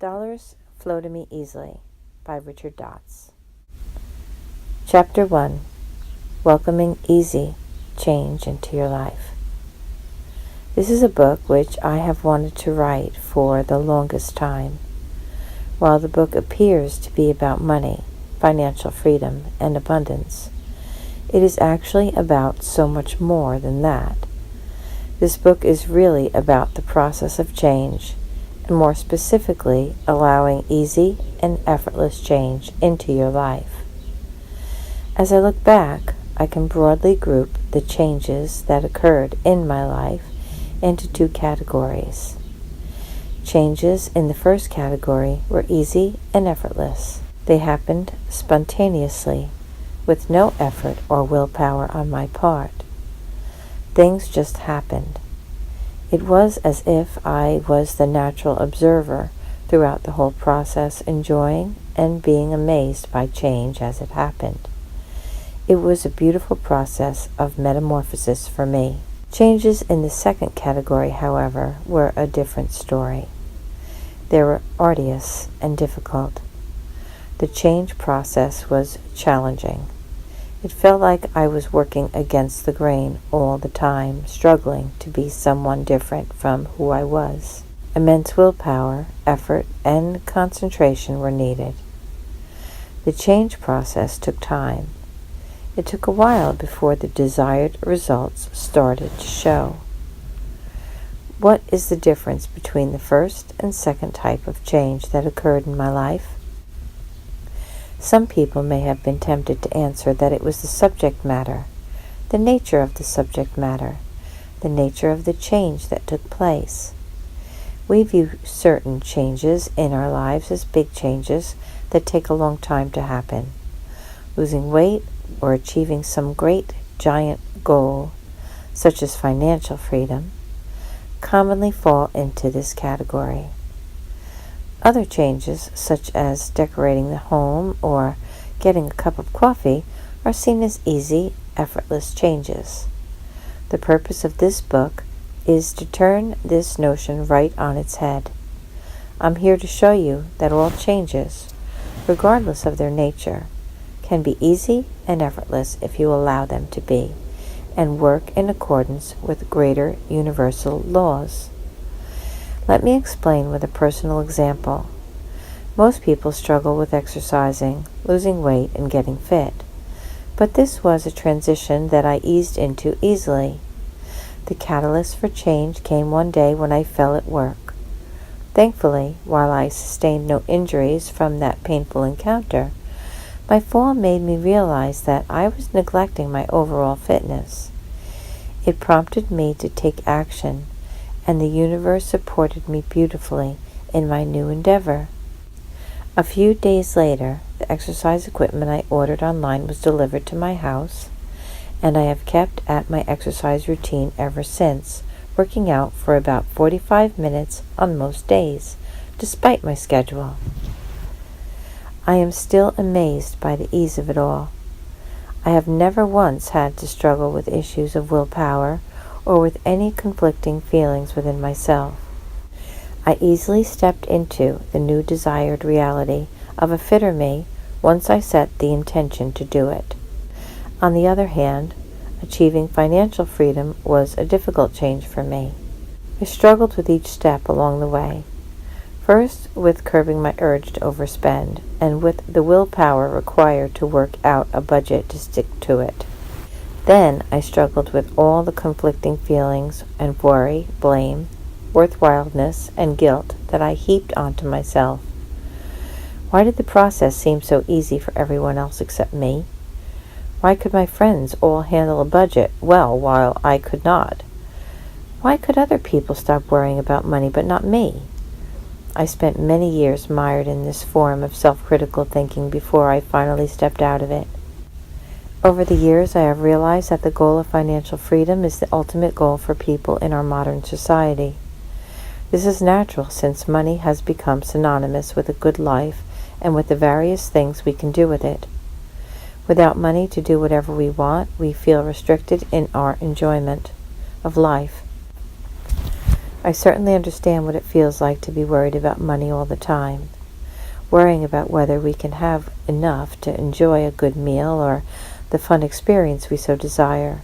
Dollars Flow to Me Easily by Richard Dotts. Chapter 1. Welcoming Easy Change into Your Life. This is a book which I have wanted to write for the longest time. While the book appears to be about money, financial freedom, and abundance, it is actually about so much more than that. This book is really about the process of change, and more specifically, allowing easy and effortless change into your life. As I look back, I can broadly group the changes that occurred in my life into two categories. Changes in the first category were easy and effortless. They happened spontaneously, with no effort or willpower on my part. Things just happened. It was as if I was the natural observer throughout the whole process, enjoying and being amazed by change as it happened. It was a beautiful process of metamorphosis for me. Changes in the second category, however, were a different story. They were arduous and difficult. The change process was challenging. It felt like I was working against the grain all the time, struggling to be someone different from who I was. Immense willpower, effort, and concentration were needed. The change process took time. It took a while before the desired results started to show. What is the difference between the first and second type of change that occurred in my life? Some people may have been tempted to answer that it was the subject matter, the nature of the subject matter, the nature of the change that took place. We view certain changes in our lives as big changes that take a long time to happen. Losing weight or achieving some great giant goal, such as financial freedom, commonly fall into this category. Other changes, such as decorating the home or getting a cup of coffee, are seen as easy, effortless changes. The purpose of this book is to turn this notion right on its head. I'm here to show you that all changes, regardless of their nature, can be easy and effortless if you allow them to be, and work in accordance with greater universal laws. Let me explain with a personal example. Most people struggle with exercising, losing weight, and getting fit. But this was a transition that I eased into easily. The catalyst for change came one day when I fell at work. Thankfully, while I sustained no injuries from that painful encounter, my fall made me realize that I was neglecting my overall fitness. It prompted me to take action, and the universe supported me beautifully in my new endeavor. A few days later, the exercise equipment I ordered online was delivered to my house, and I have kept at my exercise routine ever since, working out for about 45 minutes on most days, despite my schedule. I am still amazed by the ease of it all. I have never once had to struggle with issues of willpower or with any conflicting feelings within myself. I easily stepped into the new desired reality of a fitter me once I set the intention to do it. On the other hand, achieving financial freedom was a difficult change for me. I struggled with each step along the way. First, with curbing my urge to overspend, and with the willpower required to work out a budget to stick to it. Then I struggled with all the conflicting feelings and worry, blame, worthwhileness, and guilt that I heaped onto myself. Why did the process seem so easy for everyone else except me? Why could my friends all handle a budget well while I could not? Why could other people stop worrying about money but not me? I spent many years mired in this form of self-critical thinking before I finally stepped out of it. Over the years, I have realized that the goal of financial freedom is the ultimate goal for people in our modern society. This is natural since money has become synonymous with a good life and with the various things we can do with it. Without money to do whatever we want, we feel restricted in our enjoyment of life. I certainly understand what it feels like to be worried about money all the time, worrying about whether we can have enough to enjoy a good meal or the fun experience we so desire.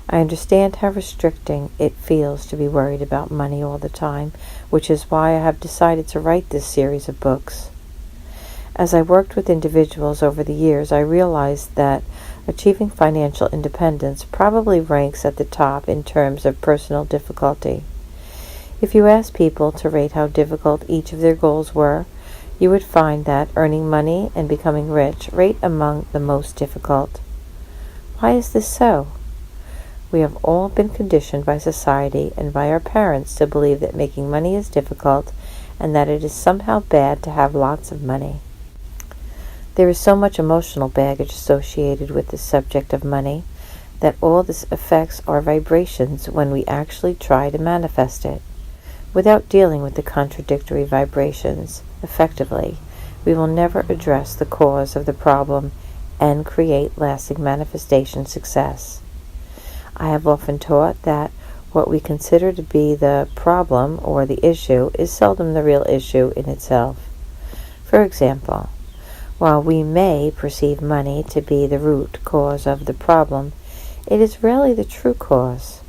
I understand how restricting it feels to be worried about money all the time, which is why I have decided to write this series of books. As I worked with individuals over the years, I realized that achieving financial independence probably ranks at the top in terms of personal difficulty. If you ask people to rate how difficult each of their goals were, you would find that earning money and becoming rich rate among the most difficult. Why is this so? We have all been conditioned by society and by our parents to believe that making money is difficult and that it is somehow bad to have lots of money. There is so much emotional baggage associated with the subject of money that all this affects our vibrations when we actually try to manifest it. Without dealing with the contradictory vibrations effectively, we will never address the cause of the problem and create lasting manifestation success. I have often taught that what we consider to be the problem or the issue is seldom the real issue in itself. For example, while we may perceive money to be the root cause of the problem, it is rarely the true cause.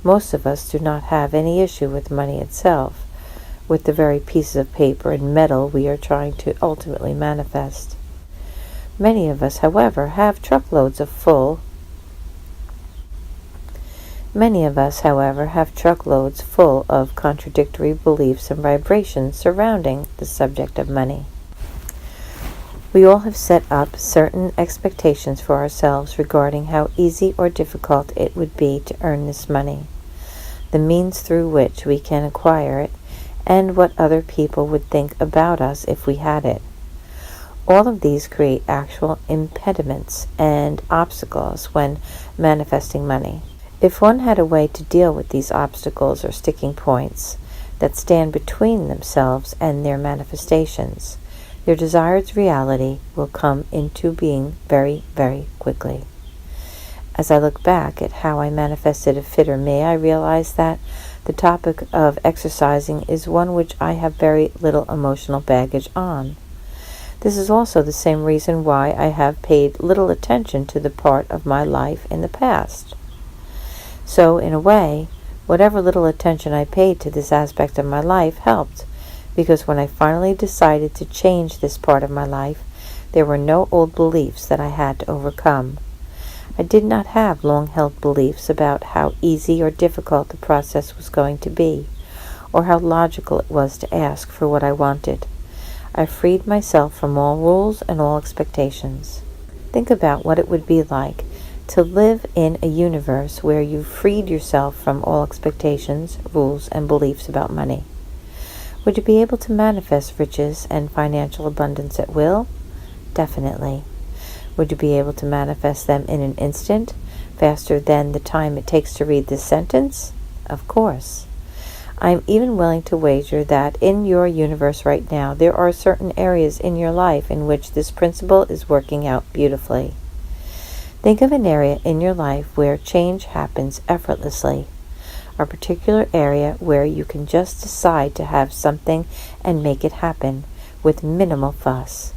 Most of us do not have any issue with money itself, with the very pieces of paper and metal we are trying to ultimately manifest. Many of us, however, have truckloads full of contradictory beliefs and vibrations surrounding the subject of money. We all have set up certain expectations for ourselves regarding how easy or difficult it would be to earn this money, the means through which we can acquire it, and what other people would think about us if we had it. All of these create actual impediments and obstacles when manifesting money. If one had a way to deal with these obstacles or sticking points that stand between themselves and their manifestations, your desired reality will come into being very, very quickly. As I look back at how I manifested a fitter me, I realize that the topic of exercising is one which I have very little emotional baggage on. This is also the same reason why I have paid little attention to the part of my life in the past. So, in a way, whatever little attention I paid to this aspect of my life helped, because when I finally decided to change this part of my life, there were no old beliefs that I had to overcome. I did not have long-held beliefs about how easy or difficult the process was going to be, or how logical it was to ask for what I wanted. I freed myself from all rules and all expectations. Think about what it would be like to live in a universe where you freed yourself from all expectations, rules, and beliefs about money. Would you be able to manifest riches and financial abundance at will? Definitely. Would you be able to manifest them in an instant, faster than the time it takes to read this sentence? Of course. I am even willing to wager that in your universe right now, there are certain areas in your life in which this principle is working out beautifully. Think of an area in your life where change happens effortlessly, a particular area where you can just decide to have something and make it happen with minimal fuss.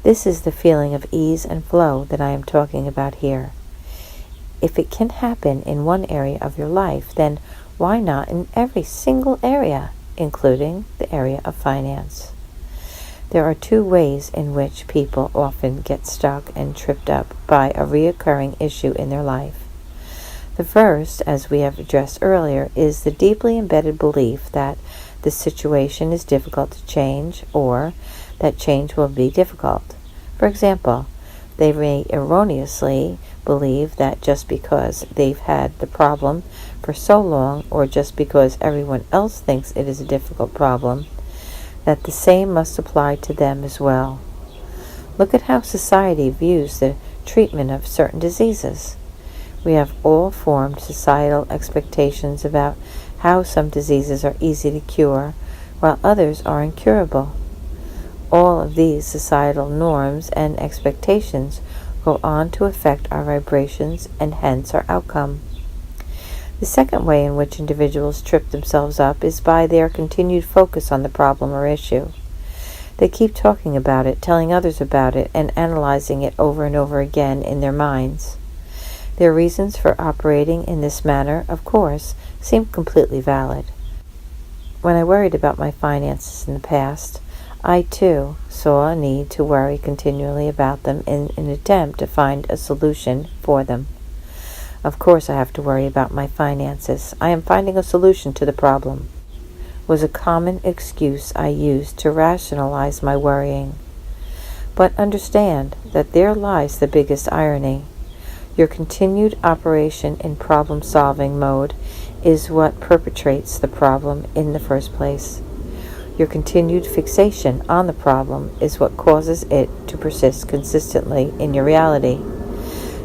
This is the feeling of ease and flow that I am talking about here. If it can happen in one area of your life, then why not in every single area, including the area of finance? There are two ways in which people often get stuck and tripped up by a recurring issue in their life. The first, as we have addressed earlier, is the deeply embedded belief that the situation is difficult to change or that change will be difficult. For example, they may erroneously believe that just because they've had the problem for so long or just because everyone else thinks it is a difficult problem, that the same must apply to them as well. Look at how society views the treatment of certain diseases. We have all formed societal expectations about how some diseases are easy to cure, while others are incurable. All of these societal norms and expectations go on to affect our vibrations and hence our outcome. The second way in which individuals trip themselves up is by their continued focus on the problem or issue. They keep talking about it, telling others about it, and analyzing it over and over again in their minds. Their reasons for operating in this manner, of course, seem completely valid. When I worried about my finances in the past, I too saw a need to worry continually about them in an attempt to find a solution for them. Of course I have to worry about my finances. I am finding a solution to the problem, was a common excuse I used to rationalize my worrying. But understand that there lies the biggest irony. Your continued operation in problem-solving mode is what perpetrates the problem in the first place. Your continued fixation on the problem is what causes it to persist consistently in your reality.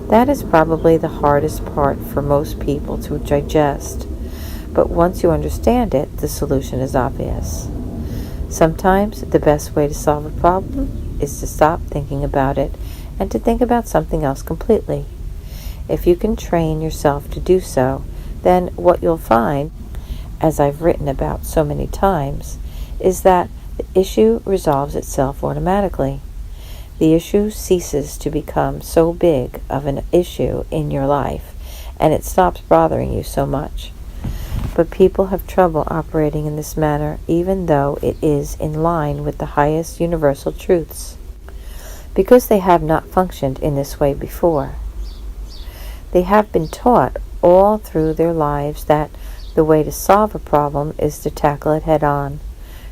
That is probably the hardest part for most people to digest. But once you understand it, the solution is obvious. Sometimes the best way to solve a problem is to stop thinking about it and to think about something else completely. If you can train yourself to do so, then what you'll find, as I've written about so many times, is that the issue resolves itself automatically. The issue ceases to become so big of an issue in your life, and it stops bothering you so much. But people have trouble operating in this manner, even though it is in line with the highest universal truths, because they have not functioned in this way before. They have been taught all through their lives that the way to solve a problem is to tackle it head on,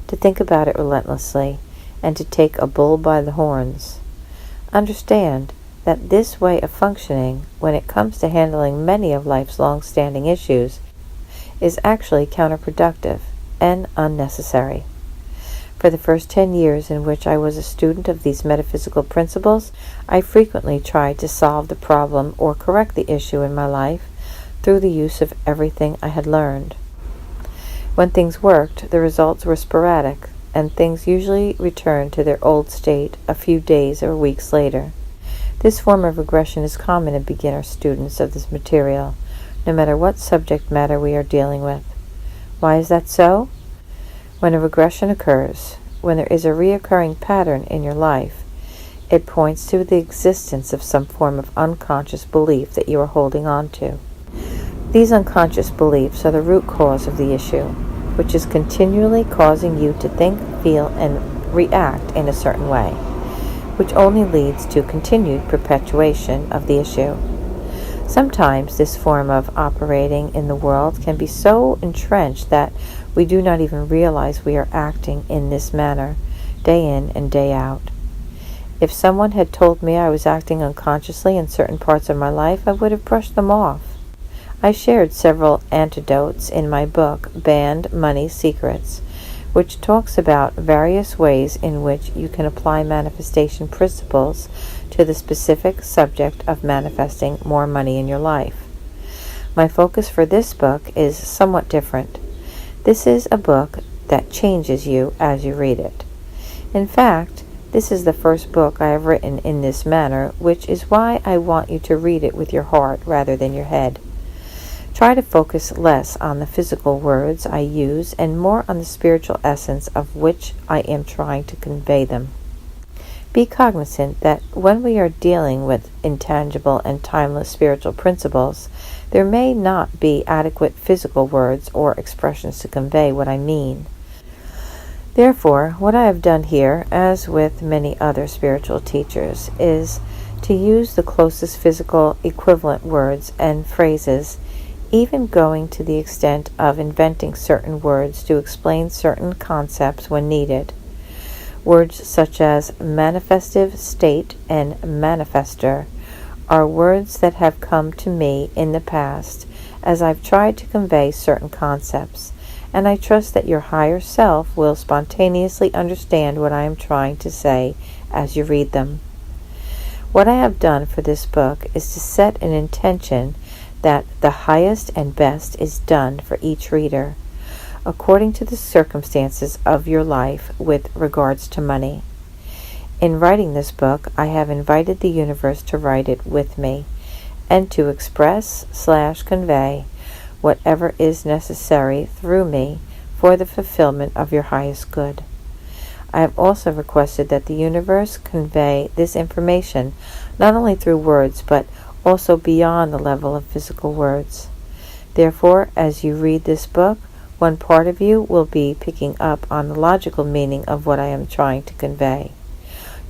to think about it relentlessly, and to take a bull by the horns. Understand that this way of functioning, when it comes to handling many of life's long-standing issues, is actually counterproductive and unnecessary. For the first 10 years in which I was a student of these metaphysical principles, I frequently tried to solve the problem or correct the issue in my life through the use of everything I had learned. When things worked, the results were sporadic, and things usually returned to their old state a few days or weeks later. This form of regression is common in beginner students of this material, no matter what subject matter we are dealing with. Why is that so? When a regression occurs, when there is a reoccurring pattern in your life, it points to the existence of some form of unconscious belief that you are holding on to. These unconscious beliefs are the root cause of the issue, which is continually causing you to think, feel, and react in a certain way, which only leads to continued perpetuation of the issue. Sometimes this form of operating in the world can be so entrenched that we do not even realize we are acting in this manner, day in and day out. If someone had told me I was acting unconsciously in certain parts of my life, I would have brushed them off. I shared several antidotes in my book, Banned Money Secrets, which talks about various ways in which you can apply manifestation principles to the specific subject of manifesting more money in your life. My focus for this book is somewhat different. This is a book that changes you as you read it. In fact, this is the first book I have written in this manner, which is why I want you to read it with your heart rather than your head. Try to focus less on the physical words I use and more on the spiritual essence of which I am trying to convey them. Be cognizant that when we are dealing with intangible and timeless spiritual principles, there may not be adequate physical words or expressions to convey what I mean. Therefore, what I have done here, as with many other spiritual teachers, is to use the closest physical equivalent words and phrases, even going to the extent of inventing certain words to explain certain concepts when needed. Words such as manifestive state and manifester are words that have come to me in the past as I've tried to convey certain concepts, and I trust that your higher self will spontaneously understand what I am trying to say as you read them. What I have done for this book is to set an intention that the highest and best is done for each reader, according to the circumstances of your life with regards to money. In writing this book, I have invited the universe to write it with me, and to express/convey whatever is necessary through me for the fulfillment of your highest good. I have also requested that the universe convey this information not only through words, but also beyond the level of physical words. Therefore, as you read this book, one part of you will be picking up on the logical meaning of what I am trying to convey.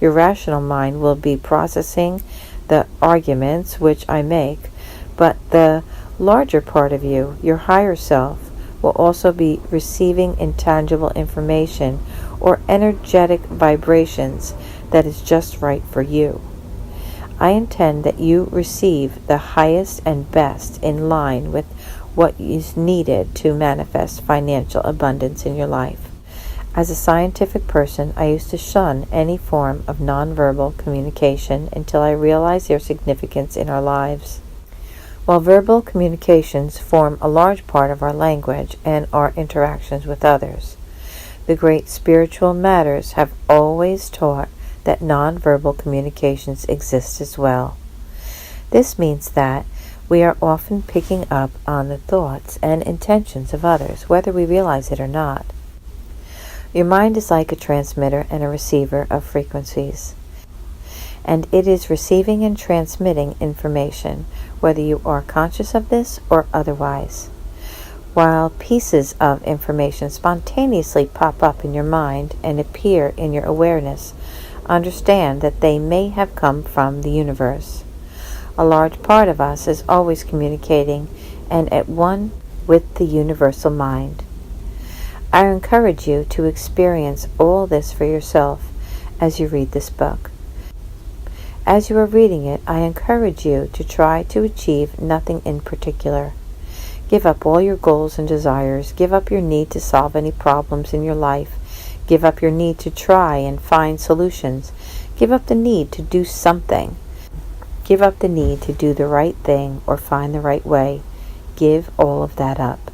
Your rational mind will be processing the arguments which I make, but the larger part of you, your higher self, will also be receiving intangible information or energetic vibrations that is just right for you. I intend that you receive the highest and best in line with what is needed to manifest financial abundance in your life. As a scientific person, I used to shun any form of nonverbal communication until I realized their significance in our lives. While verbal communications form a large part of our language and our interactions with others, the great spiritual matters have always taught that nonverbal communications exist as well. This means that we are often picking up on the thoughts and intentions of others, whether we realize it or not. Your mind is like a transmitter and a receiver of frequencies, and it is receiving and transmitting information, whether you are conscious of this or otherwise. While pieces of information spontaneously pop up in your mind and appear in your awareness, understand that they may have come from the universe. A large part of us is always communicating and at one with the universal mind. I encourage you to experience all this for yourself as you read this book. As you are reading it, I encourage you to try to achieve nothing in particular. Give up all your goals and desires. Give up your need to solve any problems in your life. Give up your need to try and find solutions. Give up the need to do something. Give up the need to do the right thing or find the right way. Give all of that up.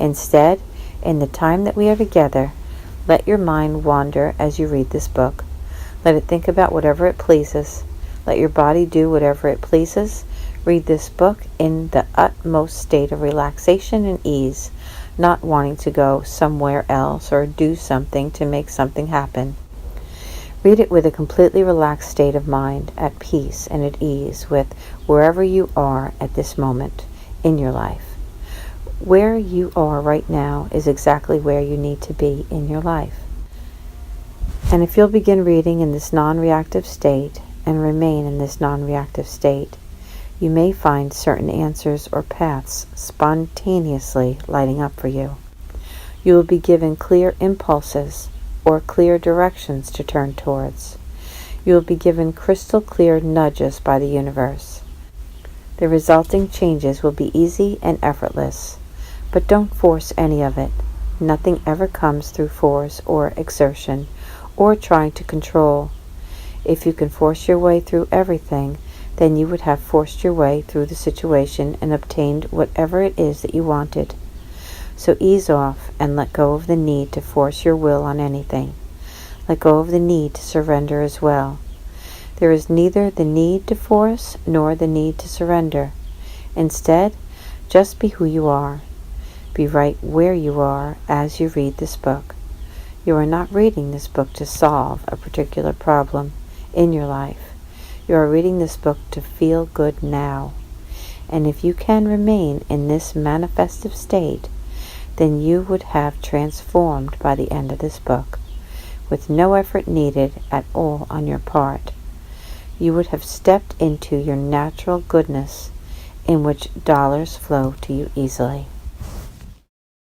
Instead, in the time that we are together, let your mind wander as you read this book. Let it think about whatever it pleases. Let your body do whatever it pleases. Read this book in the utmost state of relaxation and ease, not wanting to go somewhere else or do something to make something happen. Read it with a completely relaxed state of mind, at peace and at ease with wherever you are at this moment in your life. Where you are right now is exactly where you need to be in your life. And if you'll begin reading in this non-reactive state and remain in this non-reactive state, you may find certain answers or paths spontaneously lighting up for you. You will be given clear impulses or clear directions to turn towards. You will be given crystal clear nudges by the universe. The resulting changes will be easy and effortless, but don't force any of it. Nothing ever comes through force or exertion or trying to control. If you can force your way through everything, then you would have forced your way through the situation and obtained whatever it is that you wanted. So ease off and let go of the need to force your will on anything. Let go of the need to surrender as well. There is neither the need to force nor the need to surrender. Instead, just be who you are. Be right where you are as you read this book. You are not reading this book to solve a particular problem in your life. You are reading this book to feel good now. And if you can remain in this manifestive state, then you would have transformed by the end of this book, with no effort needed at all on your part. You would have stepped into your natural goodness, in which dollars flow to you easily.